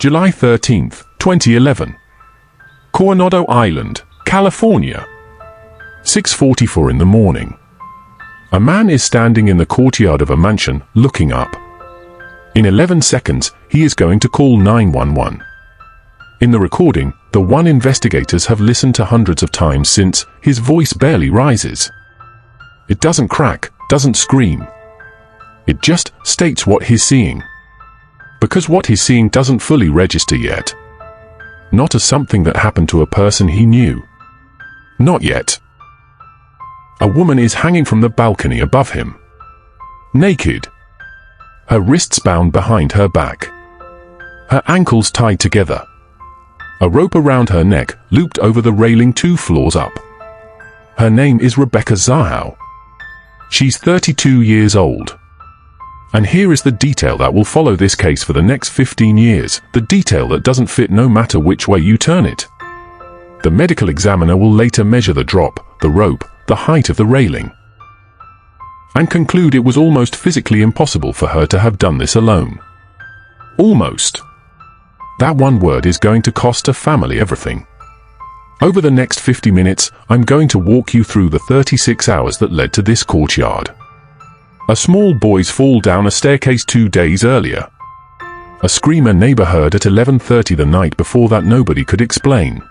July 13, 2011. Coronado Island, California. 6:44 in the morning. A man is standing in the courtyard of a mansion, looking up. In 11 seconds, he is going to call 911. In the recording, the one investigators have listened to hundreds of times since, his voice barely rises. It doesn't crack, doesn't scream. It just states what he's seeing. Because what he's seeing doesn't fully register yet. Not as something that happened to a person he knew. Not yet. A woman is hanging from the balcony above him. Naked. Her wrists bound behind her back. Her ankles tied together. A rope around her neck, looped over the railing 2 floors up. Her name is Rebecca Zahau. She's 32 years old. And here is the detail that will follow this case for the next 15 years, the detail that doesn't fit no matter which way you turn it. The medical examiner will later measure the drop, the rope, the height of the railing, and conclude it was almost physically impossible for her to have done this alone. Almost. That one word is going to cost a family everything. Over the next 50 minutes, I'm going to walk you through the 36 hours that led to this courtyard. A small boy's fall down a staircase 2 days earlier. A scream a neighbor heard at 11:30 the night before that nobody could explain.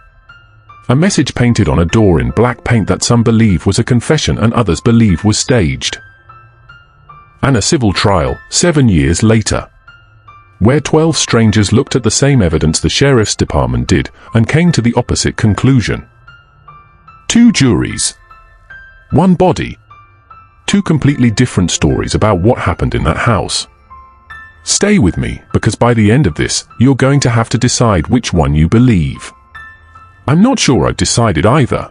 A message painted on a door in black paint that some believe was a confession and others believe was staged. And a civil trial, 7 years later, where 12 strangers looked at the same evidence the sheriff's department did and came to the opposite conclusion. 2 juries. 1 body. 2 completely different stories about what happened in that house. Stay with me, because by the end of this, you're going to have to decide which one you believe. I'm not sure I've decided either.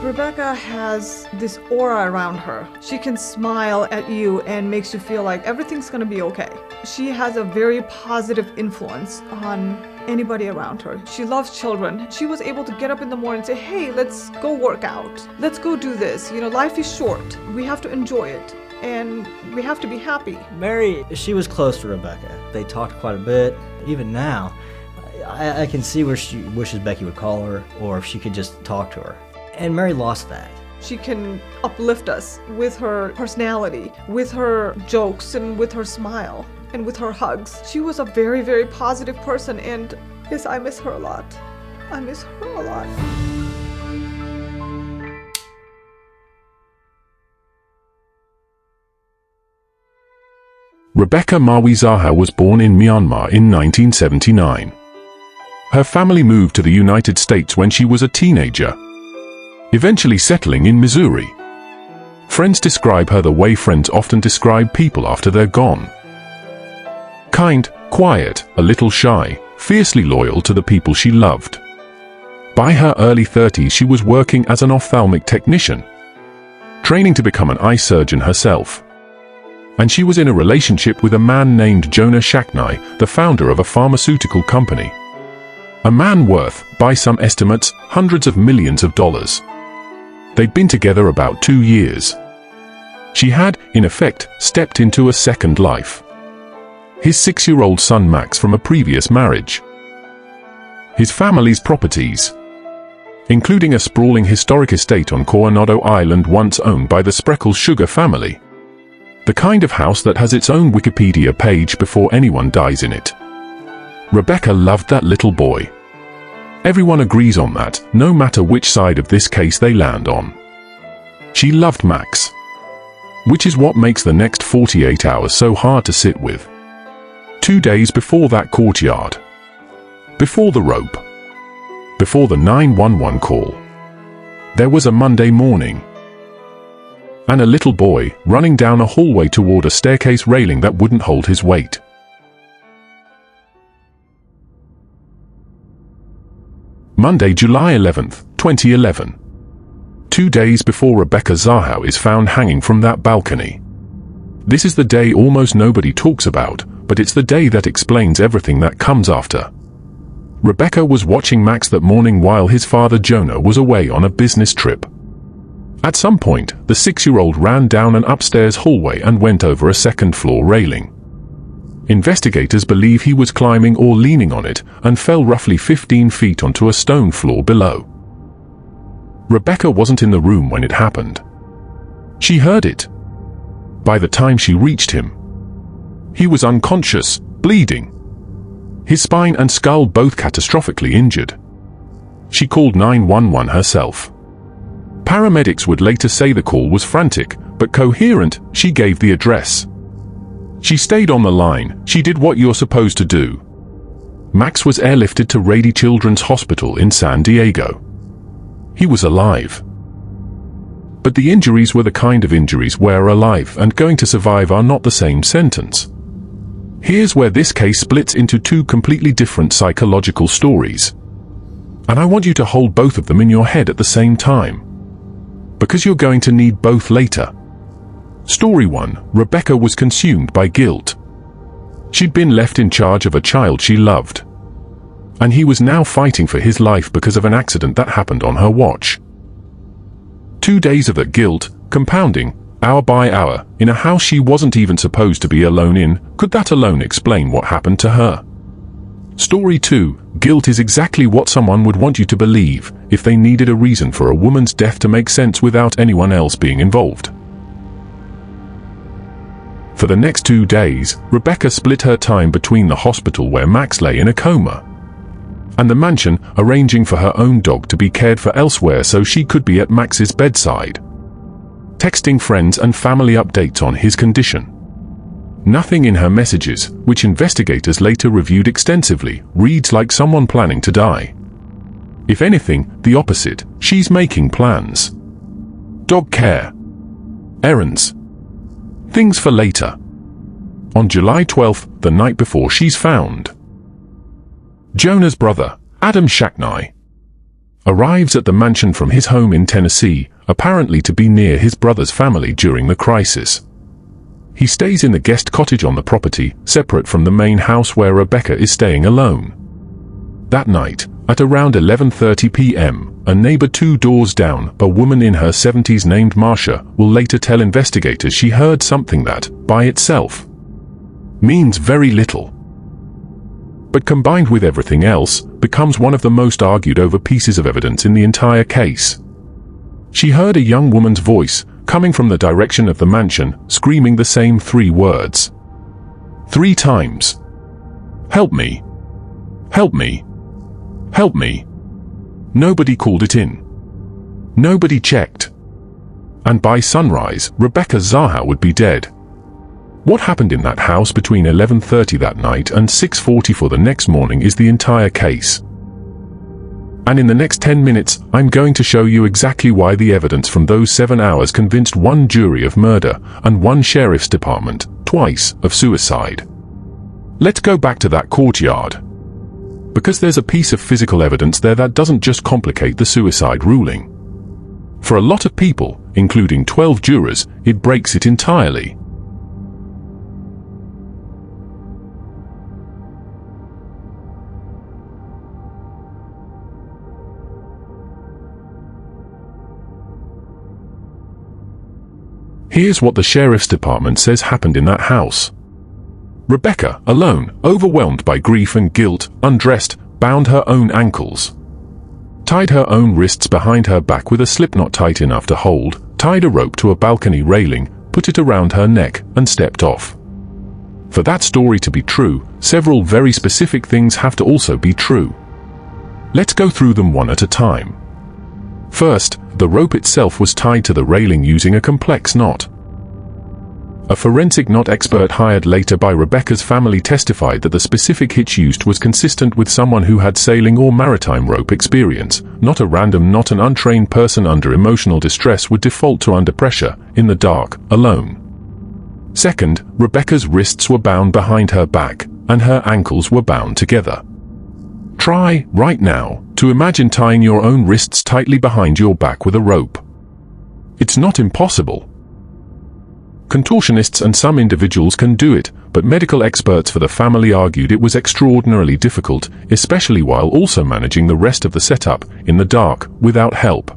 Rebecca has this aura around her. She can smile at you and makes you feel like everything's gonna be okay. She has a very positive influence on anybody around her. She loves children. She was able to get up in the morning and say, hey, let's go work out. Let's go do this. You know, life is short. We have to enjoy it. And we have to be happy. Mary, she was close to Rebecca. They talked quite a bit. Even now, I can see where she wishes Becky would call her, or if she could just talk to her. And Mary lost that. She can uplift us with her personality, with her jokes, and with her smile, and with her hugs. She was a very, very positive person, and yes, I miss her a lot. I miss her a lot. Rebecca Mawi Zahau was born in Myanmar in 1979. Her family moved to the United States when she was a teenager, eventually settling in Missouri. Friends describe her the way friends often describe people after they're gone. Kind, quiet, a little shy, fiercely loyal to the people she loved. By her early 30s, she was working as an ophthalmic technician, training to become an eye surgeon herself. And she was in a relationship with a man named Jonah Shaknai, the founder of a pharmaceutical company. A man worth, by some estimates, hundreds of millions of dollars. They'd been together about 2 years. She had, in effect, stepped into a second life. His 6-year-old son Max from a previous marriage. His family's properties, including a sprawling historic estate on Coronado Island once owned by the Spreckels sugar family. The kind of house that has its own Wikipedia page before anyone dies in it. Rebecca loved that little boy. Everyone agrees on that, no matter which side of this case they land on. She loved Max. Which is what makes the next 48 hours so hard to sit with. 2 days before that courtyard. Before the rope. Before the 911 call. There was a Monday morning. And a little boy running down a hallway toward a staircase railing that wouldn't hold his weight. Monday, July 11, 2011. 2 days before Rebecca Zahau is found hanging from that balcony. This is the day almost nobody talks about, but it's the day that explains everything that comes after. Rebecca was watching Max that morning while his father Jonah was away on a business trip. At some point, the 6-year-old ran down an upstairs hallway and went over a second-floor railing. Investigators believe he was climbing or leaning on it and fell roughly 15 feet onto a stone floor below. Rebecca wasn't in the room when it happened. She heard it. By the time she reached him, he was unconscious, bleeding. His spine and skull both catastrophically injured. She called 911 herself. Paramedics would later say the call was frantic, but coherent. She gave the address. She stayed on the line. She did what you're supposed to do. Max was airlifted to Rady Children's Hospital in San Diego. He was alive. But the injuries were the kind of injuries where alive and going to survive are not the same sentence. Here's where this case splits into two completely different psychological stories. And I want you to hold both of them in your head at the same time, because you're going to need both later. Story 1. Rebecca was consumed by guilt. She'd been left in charge of a child she loved, and he was now fighting for his life because of an accident that happened on her watch. 2 days of that guilt, compounding, hour by hour, in a house she wasn't even supposed to be alone in. Could that alone explain what happened to her? Story 2. Guilt is exactly what someone would want you to believe if they needed a reason for a woman's death to make sense without anyone else being involved. For the next 2 days, Rebecca split her time between the hospital where Max lay in a coma and the mansion, arranging for her own dog to be cared for elsewhere so she could be at Max's bedside, texting friends and family updates on his condition. Nothing in her messages, which investigators later reviewed extensively, reads like someone planning to die. If anything, the opposite. She's making plans. Dog care. Errands. Things for later. On July 12th, the night before she's found, Jonah's brother, Adam Shacknai, arrives at the mansion from his home in Tennessee, apparently to be near his brother's family during the crisis. He stays in the guest cottage on the property, separate from the main house where Rebecca is staying alone. That night, at around 11:30 p.m., a neighbor 2 doors down, a woman in her 70s named Marcia, will later tell investigators she heard something that, by itself, means very little, but combined with everything else, becomes one of the most argued over pieces of evidence in the entire case. She heard a young woman's voice, coming from the direction of the mansion, screaming the same 3 words. 3 times. Help me. Help me. Help me. Nobody called it in. Nobody checked. And by sunrise, Rebecca Zahau would be dead. What happened in that house between 11:30 that night and 6:44 the next morning is the entire case. And in the next 10 minutes, I'm going to show you exactly why the evidence from those 7 hours convinced 1 jury of murder and 1 sheriff's department, twice, of suicide. Let's go back to that courtyard, because there's a piece of physical evidence there that doesn't just complicate the suicide ruling. For a lot of people, including 12 jurors, it breaks it entirely. Here's what the sheriff's department says happened in that house. Rebecca, alone, overwhelmed by grief and guilt, undressed, bound her own ankles, tied her own wrists behind her back with a slip knot tight enough to hold, tied a rope to a balcony railing, put it around her neck, and stepped off. For that story to be true, several very specific things have to also be true. Let's go through them one at a time. First, the rope itself was tied to the railing using a complex knot. A forensic knot expert hired later by Rebecca's family testified that the specific hitch used was consistent with someone who had sailing or maritime rope experience, not a random knot. An untrained person under emotional distress would default to under pressure, in the dark, alone. Second, Rebecca's wrists were bound behind her back, and her ankles were bound together. Try, right now, to imagine tying your own wrists tightly behind your back with a rope. It's not impossible. Contortionists and some individuals can do it, but medical experts for the family argued it was extraordinarily difficult, especially while also managing the rest of the setup, in the dark, without help.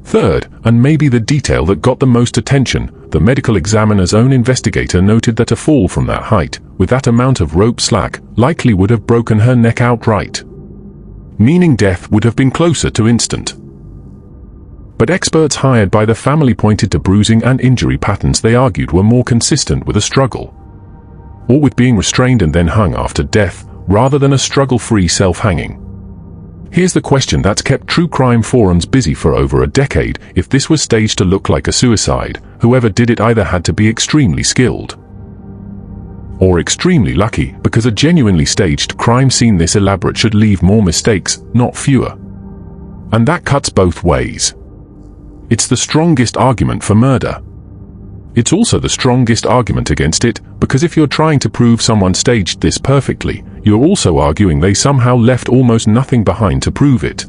Third, and maybe the detail that got the most attention, the medical examiner's own investigator noted that a fall from that height, with that amount of rope slack, likely would have broken her neck outright, meaning death would have been closer to instant. But experts hired by the family pointed to bruising and injury patterns they argued were more consistent with a struggle, or with being restrained and then hung after death, rather than a struggle-free self-hanging. Here's the question that's kept true crime forums busy for over a decade: if this was staged to look like a suicide, whoever did it either had to be extremely skilled or extremely lucky, because a genuinely staged crime scene this elaborate should leave more mistakes, not fewer. And that cuts both ways. It's the strongest argument for murder. It's also the strongest argument against it, because if you're trying to prove someone staged this perfectly, you're also arguing they somehow left almost nothing behind to prove it.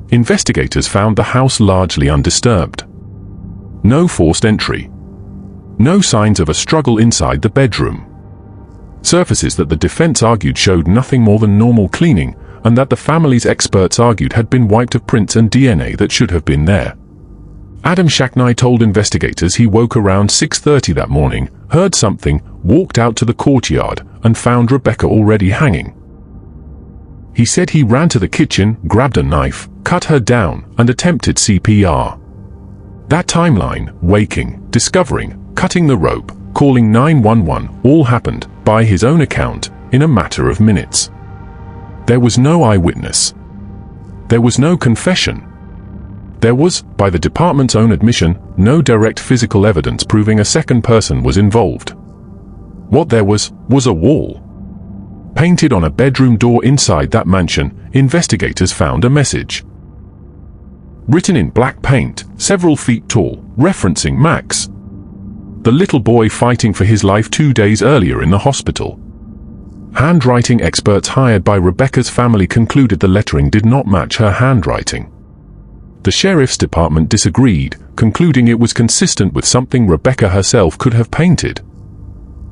Investigators found the house largely undisturbed. No forced entry. No signs of a struggle inside the bedroom. Surfaces that the defense argued showed nothing more than normal cleaning, and that the family's experts argued had been wiped of prints and DNA that should have been there. Adam Shacknai told investigators he woke around 6:30 that morning, heard something, walked out to the courtyard, and found Rebecca already hanging. He said he ran to the kitchen, grabbed a knife, cut her down, and attempted CPR. That timeline, waking, discovering, cutting the rope, calling 911, all happened, by his own account, in a matter of minutes. There was no eyewitness. There was no confession. There was, by the department's own admission, no direct physical evidence proving a second person was involved. What there was a wall. Painted on a bedroom door inside that mansion, investigators found a message. Written in black paint, several feet tall, referencing Max, the little boy fighting for his life 2 days earlier in the hospital. Handwriting experts hired by Rebecca's family concluded the lettering did not match her handwriting. The sheriff's department disagreed, concluding it was consistent with something Rebecca herself could have painted,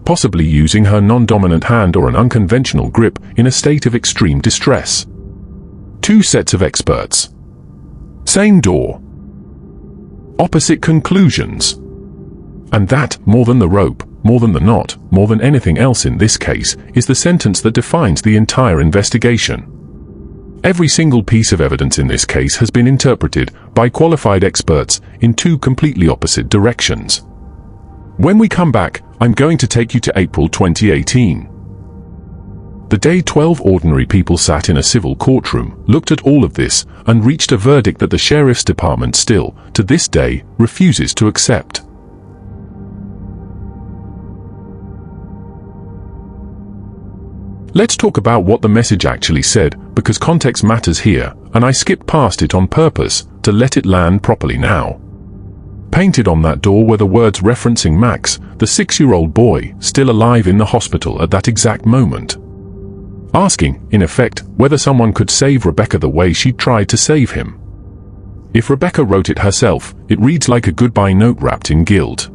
possibly using her non-dominant hand or an unconventional grip in a state of extreme distress. 2 sets of experts. Same door. Opposite conclusions. And that, more than the rope, more than the knot, more than anything else in this case, is the sentence that defines the entire investigation. Every single piece of evidence in this case has been interpreted by qualified experts in 2 completely opposite directions. When we come back, I'm going to take you to April 2018. The day 12 ordinary people sat in a civil courtroom, looked at all of this, and reached a verdict that the sheriff's department still, to this day, refuses to accept. Let's talk about what the message actually said, because context matters here, and I skipped past it on purpose, to let it land properly now. Painted on that door were the words referencing Max, the 6-year-old boy, still alive in the hospital at that exact moment. Asking, in effect, whether someone could save Rebecca the way she tried to save him. If Rebecca wrote it herself, it reads like a goodbye note wrapped in guilt.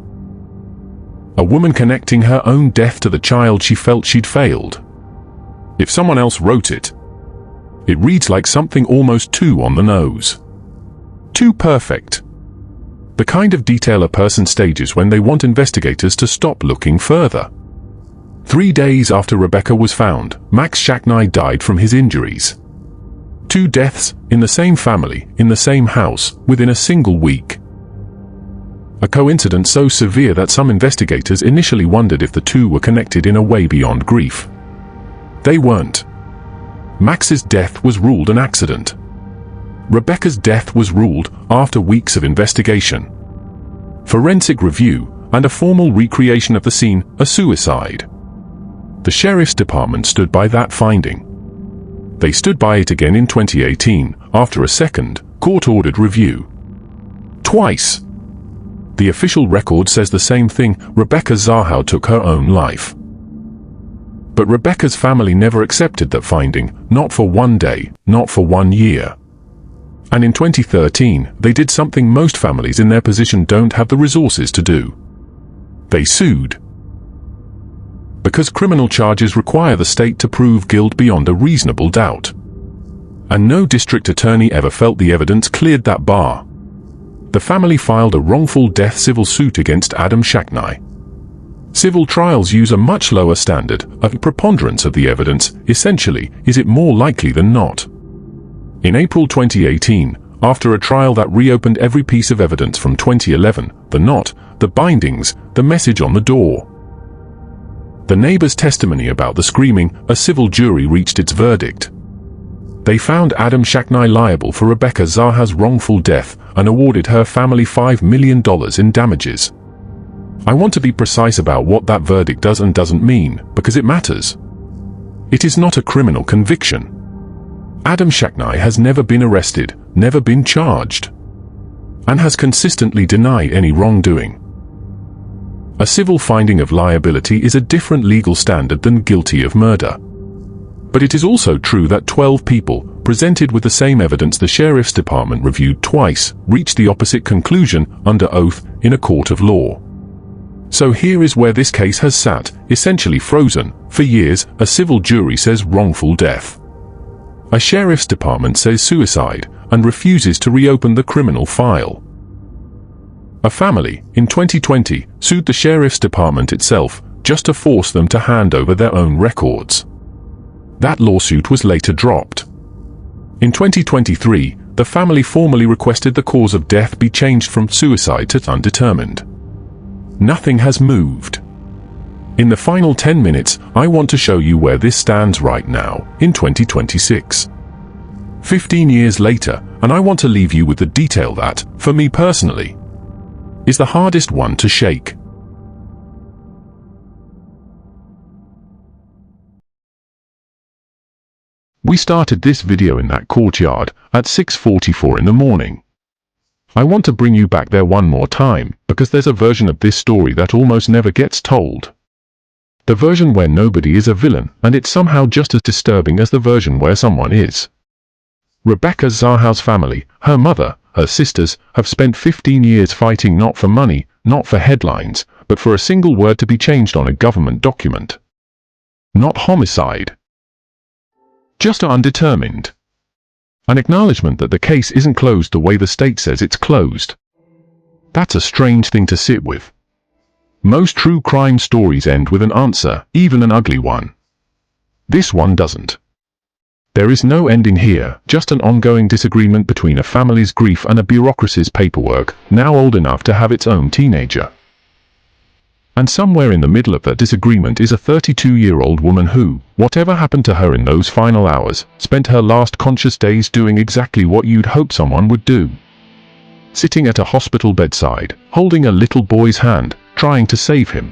A woman connecting her own death to the child she felt she'd failed. If someone else wrote it, it reads like something almost too on the nose. Too perfect. The kind of detail a person stages when they want investigators to stop looking further. 3 days after Rebecca was found, Max Shacknai died from his injuries. 2 deaths, in the same family, in the same house, within a single week. A coincidence so severe that some investigators initially wondered if the 2 were connected in a way beyond grief. They weren't. Max's death was ruled an accident. Rebecca's death was ruled, after weeks of investigation, forensic review, and a formal recreation of the scene, a suicide. The sheriff's department stood by that finding. They stood by it again in 2018, after a second, court-ordered review. Twice. The official record says the same thing: Rebecca Zahau took her own life. But Rebecca's family never accepted that finding, not for 1 day, not for 1 year. And in 2013, they did something most families in their position don't have the resources to do. They sued. Because criminal charges require the state to prove guilt beyond a reasonable doubt. and no district attorney ever felt the evidence cleared that bar. The family filed a wrongful death civil suit against Adam Shacknai. Civil trials use a much lower standard, a preponderance of the evidence. Essentially, is it more likely than not? In April 2018, after a trial that reopened every piece of evidence from 2011, the knot, the bindings, the message on the door, the neighbor's testimony about the screaming, a civil jury reached its verdict. They found Adam Shacknai liable for Rebecca Zahau's wrongful death and awarded her family $5 million in damages. I want to be precise about what that verdict does and doesn't mean, because it matters. It is not a criminal conviction. Adam Shacknai has never been arrested, never been charged, and has consistently denied any wrongdoing. A civil finding of liability is a different legal standard than guilty of murder. But it is also true that 12 people, presented with the same evidence the sheriff's department reviewed twice, reached the opposite conclusion under oath in a court of law. So here is where this case has sat, essentially frozen. For years, a civil jury says wrongful death. A sheriff's department says suicide, and refuses to reopen the criminal file. A family, in 2020, sued the sheriff's department itself, just to force them to hand over their own records. That lawsuit was later dropped. In 2023, the family formally requested the cause of death be changed from suicide to undetermined. Nothing has moved. In the final 10 minutes, I want to show you where this stands right now, in 2026. 15 years later, and I want to leave you with the detail that, for me personally, is the hardest one to shake. We started this video in that courtyard at 6:44 in the morning. I want to bring you back there one more time, because there's a version of this story that almost never gets told. The version where nobody is a villain, and it's somehow just as disturbing as the version where someone is. Rebecca Zahau's family, her mother, her sisters, have spent 15 years fighting not for money, not for headlines, but for a single word to be changed on a government document. Not homicide. Just undetermined. An acknowledgement that the case isn't closed the way the state says it's closed. That's a strange thing to sit with. Most true crime stories end with an answer, even an ugly one. This one doesn't. There is no ending here, just an ongoing disagreement between a family's grief and a bureaucracy's paperwork, now old enough to have its own teenager. And somewhere in the middle of that disagreement is a 32-year-old woman who, whatever happened to her in those final hours, spent her last conscious days doing exactly what you'd hope someone would do. Sitting at a hospital bedside, holding a little boy's hand, trying to save him.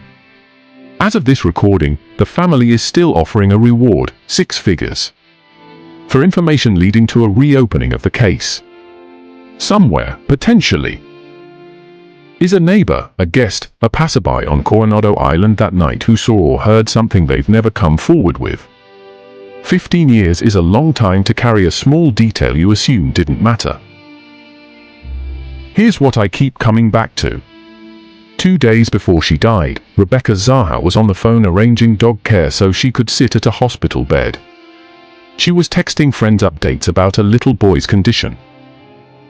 As of this recording, the family is still offering a reward, 6 figures, for information leading to a reopening of the case. Somewhere, potentially, is a neighbor, a guest, a passerby on Coronado Island that night who saw or heard something they've never come forward with. 15 years is a long time to carry a small detail you assume didn't matter. Here's what I keep coming back to. 2 days before she died, Rebecca Zahau was on the phone arranging dog care so she could sit at a hospital bed. She was texting friends updates about a little boy's condition.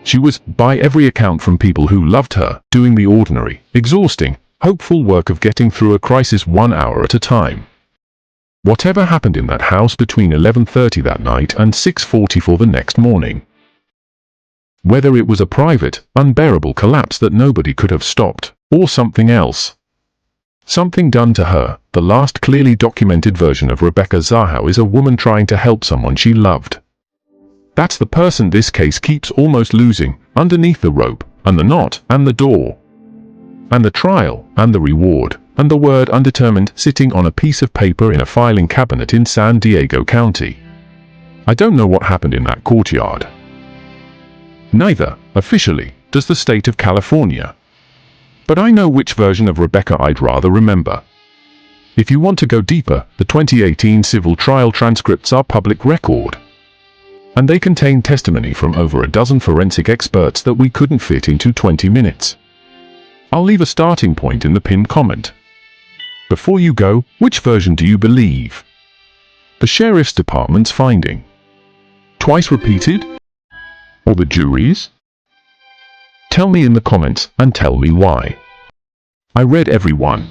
She was, by every account from people who loved her, doing the ordinary, exhausting, hopeful work of getting through a crisis 1 hour at a time. Whatever happened in that house between 11:30 that night and 6:44 the next morning. Whether it was a private, unbearable collapse that nobody could have stopped, or something else. Something done to her, the last clearly documented version of Rebecca Zahau is a woman trying to help someone she loved. That's the person this case keeps almost losing, underneath the rope, and the knot, and the door, and the trial, and the reward, and the word undetermined sitting on a piece of paper in a filing cabinet in San Diego County. I don't know what happened in that courtyard. Neither, officially, does the state of California. But I know which version of Rebecca I'd rather remember. If you want to go deeper, the 2018 civil trial transcripts are public record. And they contain testimony from over a dozen forensic experts that we couldn't fit into 20 minutes. I'll leave a starting point in the pinned comment. Before you go, which version do you believe? The Sheriff's Department's finding. twice repeated? Or the Juries? Tell me in the comments and tell me why. I read every one.